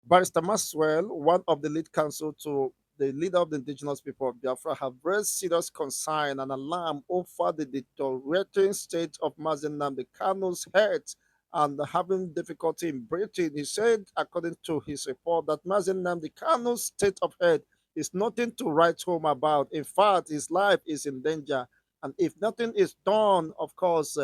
Barrister Maxwell, one of the lead counsel to the leader of the indigenous people of Biafra, have raised serious concern and alarm over the deteriorating state of Mazen Nnamdi Kanu's health and having difficulty in breathing. He said, according to his report, that Mazen Nnamdi Kanu's state of health is nothing to write home about. In fact, his life is in danger. And if nothing is done, of course,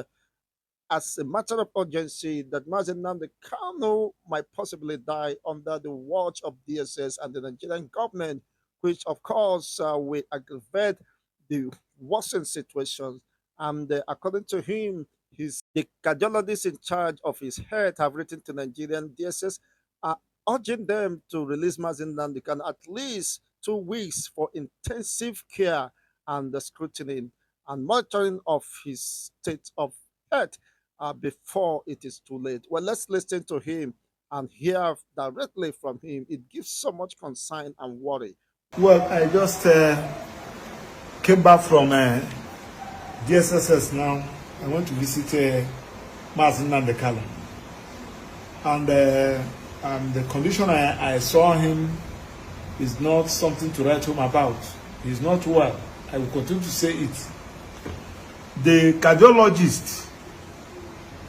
as a matter of urgency, that Mazen Nnamdi Kanu might possibly die under the watch of DSS and the Nigerian government, which of course will aggravate the worsened situation. And according to him, the cardiologists in charge of his health have written to Nigerian DSS, urging them to release Mazen Nnamdi Kanu at least 2 weeks for intensive care and the scrutiny and monitoring of his state of health before it is too late. Well, let's listen to him and hear directly from him. It gives so much concern and worry. Well, I just came back from DSSS now. I went to visit Mazen Nnamdi Kanu. And the condition I saw him is not something to write home about. He's not well. I will continue to say it. The cardiologist,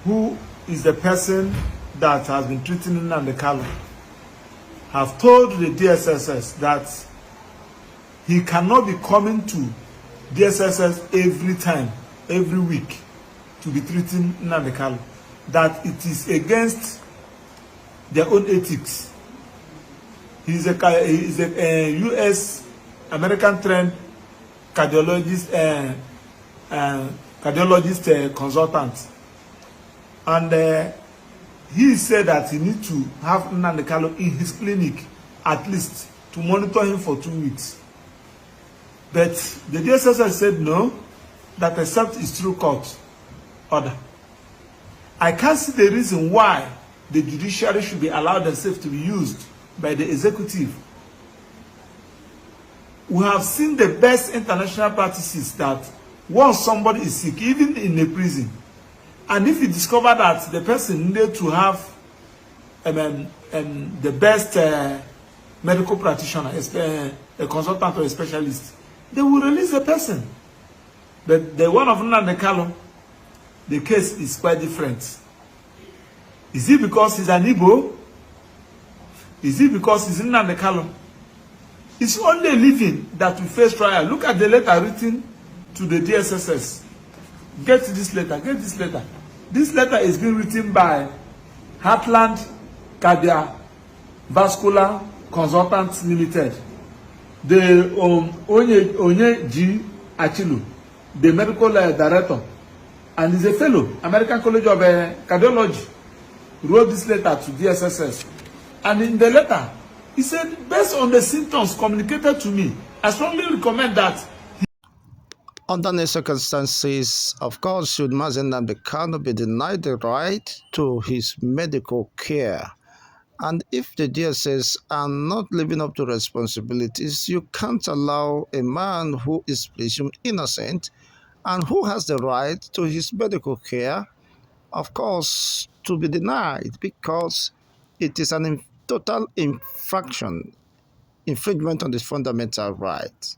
who is the person that has been treating Nnamdi Kanu, have told the DSSS that he cannot be coming to DSSS every time, every week, to be treating Nnamdi Kanu. That it is against their own ethics. He is a U.S. American trained cardiologist, consultant, and he said that he needs to have Nnamdi Kanu in his clinic at least to monitor him for 2 weeks. But the DSS said no, that except his through court order. I can't see the reason why the judiciary should be allowed themselves to be used by the executive. We have seen the best international practices that once somebody is sick, even in a prison, and if you discover that the person needed to have the best medical practitioner, a consultant or a specialist, they will release the person. But the one of Nnamdi Kanu, the case is quite different. Is it because he's an Igbo? Is it because he's Nnamdi Kanu? It's only a living that we face trial. Look at the letter written to the DSSS. Get this letter. Get this letter. This letter is being written by Heartland Cardiovascular Consultants Limited. The Onye G. Achilu, the medical director, and is a fellow, American College of Cardiology, wrote this letter to DSSS. And in the letter, he said, based on the symptoms communicated to me, I strongly recommend that. Under any circumstances, of course, should Mazen Nnamdi Kanu be denied the right to his medical care. And if the DSS are not living up to responsibilities, you can't allow a man who is presumed innocent and who has the right to his medical care, of course, to be denied because it is total infringement on his fundamental right.